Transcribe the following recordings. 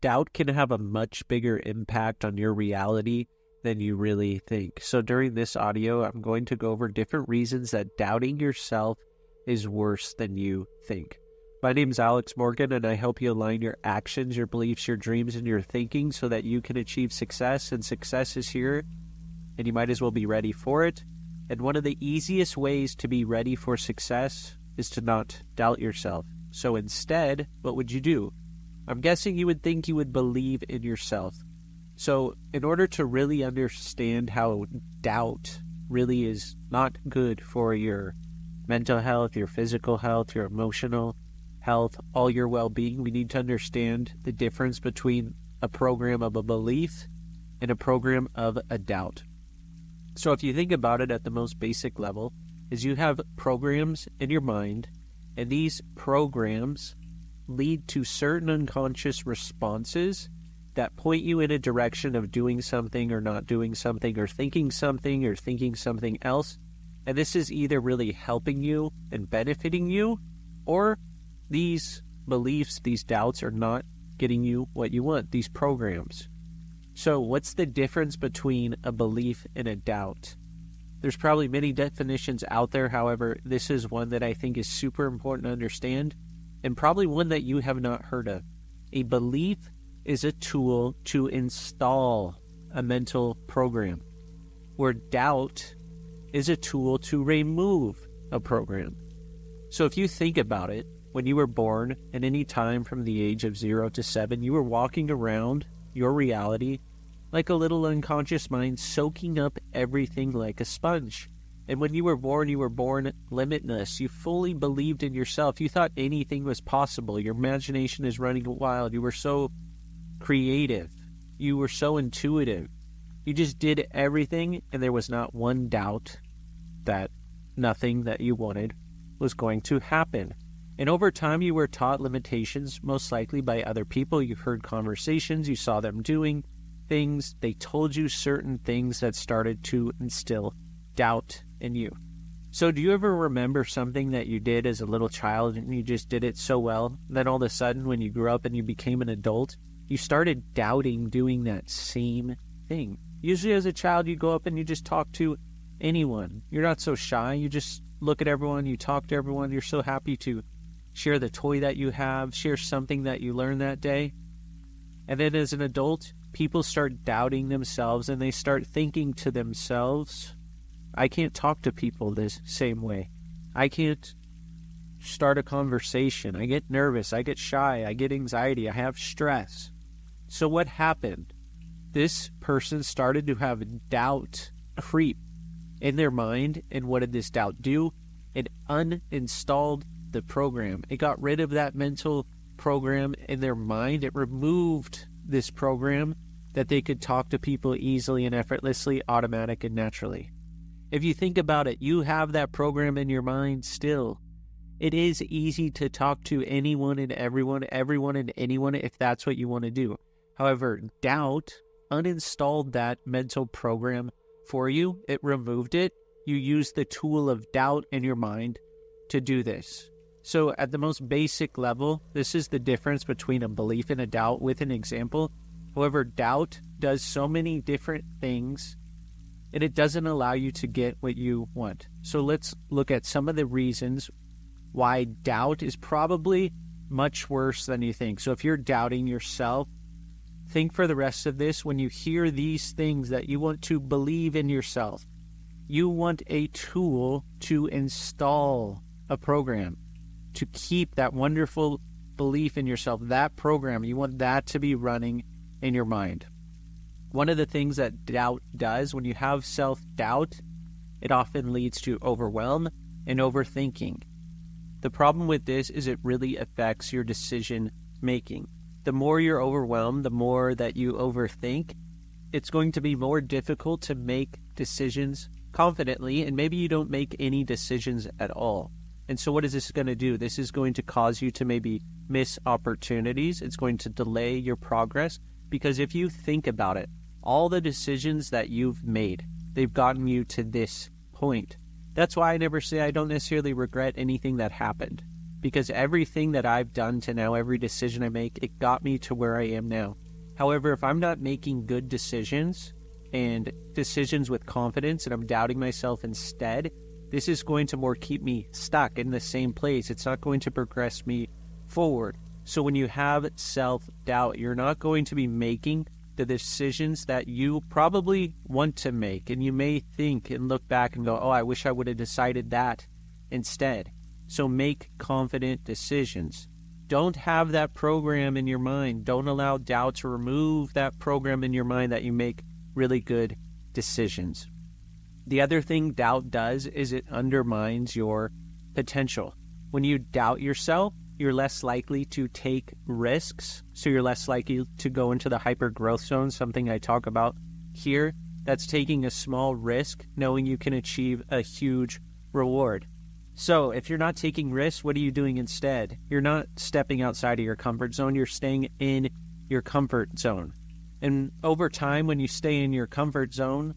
doubt can have a much bigger impact on your reality than you really think. So during this audio, I'm going to go over different reasons that doubting yourself is worse than you think. My name is Alex Morgan, and I help you align your actions, your beliefs, your dreams, and your thinking so that you can achieve success. And success is here, and you might as well be ready for it. And one of the easiest ways to be ready for success is to not doubt yourself. So instead, what would you do? I'm guessing you would think you would believe in yourself. So in order to really understand how doubt really is not good for your mental health, your physical health, your emotional health, all your well-being, we need to understand the difference between a program of a belief and a program of a doubt. So if you think about it at the most basic level, is you have programs in your mind, and these programs lead to certain unconscious responses that point you in a direction of doing something or not doing something, or thinking something else. And this is either really helping you and benefiting you, or these beliefs, these doubts are not getting you what you want, these programs. So what's the difference between a belief and a doubt? There's probably many definitions out there. However, this is one that I think is super important to understand, and probably one that you have not heard of. A belief is a tool to install a mental program, where doubt is a tool to remove a program. So if you think about it, when you were born, at any time from the age of 0 to 7, you were walking around your reality like a little unconscious mind, soaking up everything like a sponge. And when you were born limitless. You fully believed in yourself. You thought anything was possible. Your imagination is running wild. You were so creative. You were so intuitive. You just did everything, and there was not one doubt that nothing that you wanted was going to happen. And over time, you were taught limitations, most likely by other people. You heard conversations. You saw them doing things. They told you certain things that started to instill doubt in you. So do you ever remember something that you did as a little child and you just did it so well? Then all of a sudden, when you grew up and you became an adult, you started doubting doing that same thing. Usually as a child, you go up and you just talk to anyone. You're not so shy. You just look at everyone. You talk to everyone. You're so happy to share the toy that you have, share something that you learned that day. And then as an adult, people start doubting themselves, and they start thinking to themselves, I can't talk to people this same way. I can't start a conversation. I get nervous. I get shy. I get anxiety. I have stress. So what happened? This person started to have doubt creep in their mind. And what did this doubt do? It uninstalled the program. It got rid of that mental program in their mind. It removed this program that they could talk to people easily and effortlessly, automatic and naturally. If you think about it, you have that program in your mind still. It is easy to talk to anyone and everyone and anyone if that's what you want to do. However, doubt uninstalled that mental program for you. It removed it. You use the tool of doubt in your mind to do this. So at the most basic level, this is the difference between a belief and a doubt with an example. However, doubt does so many different things, and it doesn't allow you to get what you want. So let's look at some of the reasons why doubt is probably much worse than you think. So if you're doubting yourself, think for the rest of this, when you hear these things that you want to believe in yourself, you want a tool to install a program, to keep that wonderful belief in yourself, that program. You want that to be running in your mind. One of the things that doubt does, when you have self-doubt, it often leads to overwhelm and overthinking. The problem with this is it really affects your decision making. The more you're overwhelmed, the more that you overthink, it's going to be more difficult to make decisions confidently, and maybe you don't make any decisions at all. And so what is this going to do? This is going to cause you to maybe miss opportunities. It's going to delay your progress, because if you think about it, all the decisions that you've made, they've gotten you to this point. That's why I never say I don't necessarily regret anything that happened. because everything that I've done to now, every decision I make, it got me to where I am now. However, if I'm not making good decisions and decisions with confidence and I'm doubting myself instead, this is going to more keep me stuck in the same place. It's not going to progress me forward. So when you have self-doubt, you're not going to be making the decisions that you probably want to make. And you may think and look back and go, oh, I wish I would have decided that instead. So make confident decisions. Don't have that program in your mind. Don't allow doubt to remove that program in your mind that you make really good decisions. The other thing doubt does is it undermines your potential. When you doubt yourself, you're less likely to take risks. So you're less likely to go into the hyper growth zone, something I talk about here. That's taking a small risk, knowing you can achieve a huge reward. So if you're not taking risks, what are you doing instead? You're not stepping outside of your comfort zone. You're staying in your comfort zone. And over time, when you stay in your comfort zone,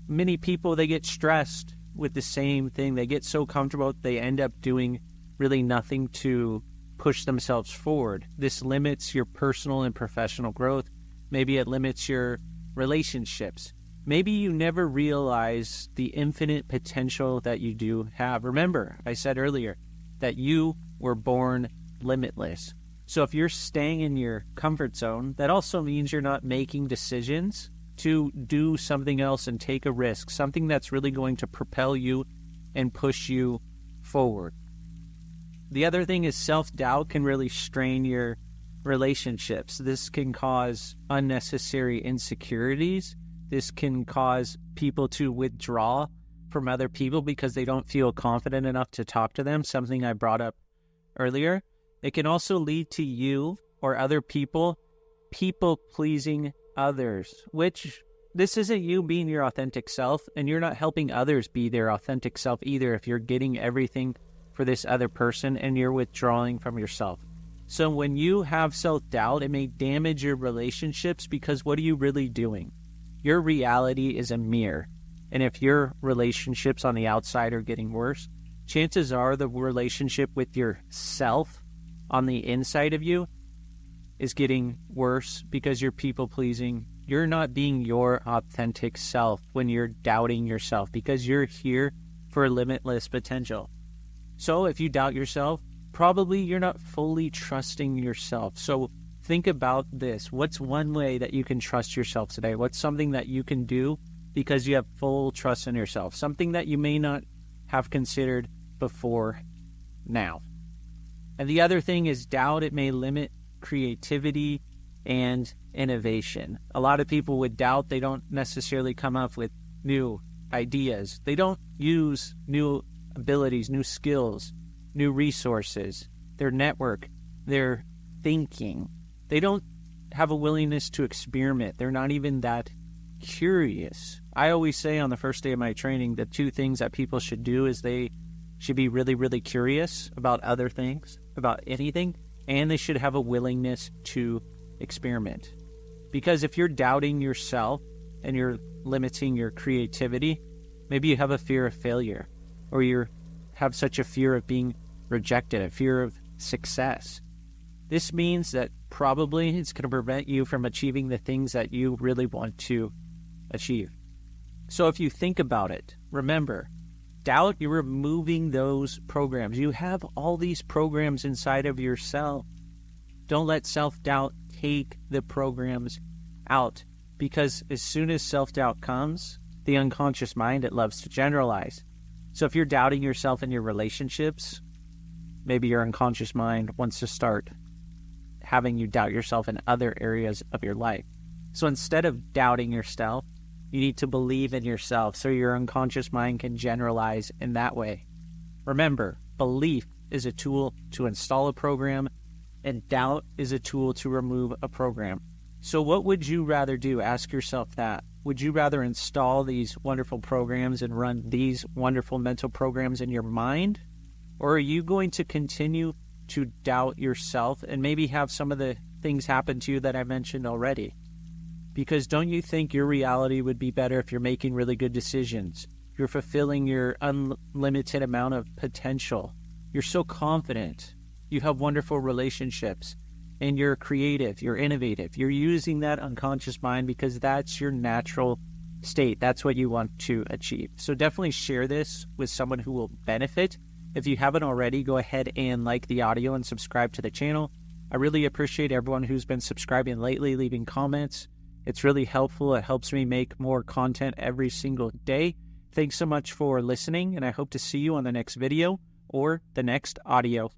many people, they get stressed with the same thing. They get so comfortable, they end up doing really nothing to push themselves forward. This limits your personal and professional growth. Maybe it limits your relationships. Maybe you never realize the infinite potential that you do have. Remember, I said earlier that you were born limitless. So if you're staying in your comfort zone, that also means you're not making decisions to do something else and take a risk, something that's really going to propel you and push you forward. The other thing is self-doubt can really strain your relationships. This can cause unnecessary insecurities. This can cause people to withdraw from other people because they don't feel confident enough to talk to them, something I brought up earlier. It can also lead to you or other people pleasing others, which this isn't you being your authentic self, and you're not helping others be their authentic self either if you're getting everything for this other person and you're withdrawing from yourself. So when you have self-doubt, it may damage your relationships because what are you really doing? Your reality is a mirror. And if your relationships on the outside are getting worse, chances are the relationship with yourself on the inside of you is getting worse because you're people-pleasing. You're not being your authentic self when you're doubting yourself because you're here for limitless potential. So if you doubt yourself, probably you're not fully trusting yourself. So think about this. What's one way that you can trust yourself today? What's something that you can do because you have full trust in yourself? Something that you may not have considered before now. And the other thing is doubt. It may limit creativity and innovation. A lot of people with doubt, they don't necessarily come up with new ideas. They don't use new abilities, new skills, new resources, their network, their thinking. They don't have a willingness to experiment. They're not even that curious. I always say on the first day of my training, the two things that people should do is they should be really, really curious about other things, about anything, and they should have a willingness to experiment. Because if you're doubting yourself and you're limiting your creativity, maybe you have a fear of failure, or you have such a fear of being rejected, a fear of success. This means that probably it's going to prevent you from achieving the things that you really want to achieve. So if you think about it, remember, doubt, you're removing those programs. You have all these programs inside of yourself. Don't let self-doubt take the programs out, because as soon as self-doubt comes, the unconscious mind, it loves to generalize. So if you're doubting yourself in your relationships, maybe your unconscious mind wants to start having you doubt yourself in other areas of your life. So instead of doubting yourself, you need to believe in yourself so your unconscious mind can generalize in that way. Remember, belief is a tool to install a program, and doubt is a tool to remove a program. So what would you rather do? Ask yourself that. Would you rather install these wonderful programs and run these wonderful mental programs in your mind? Or are you going to continue to doubt yourself and maybe have some of the things happen to you that I mentioned already? Because don't you think your reality would be better if you're making really good decisions? You're fulfilling your unlimited amount of potential. You're so confident. You have wonderful relationships. And you're creative. You're innovative. You're using that unconscious mind because that's your natural state. That's what you want to achieve. So definitely share this with someone who will benefit. If you haven't already, go ahead and like the audio and subscribe to the channel. I really appreciate everyone who's been subscribing lately, leaving comments. It's really helpful. It helps me make more content every single day. Thanks so much for listening, and I hope to see you on the next video or the next audio.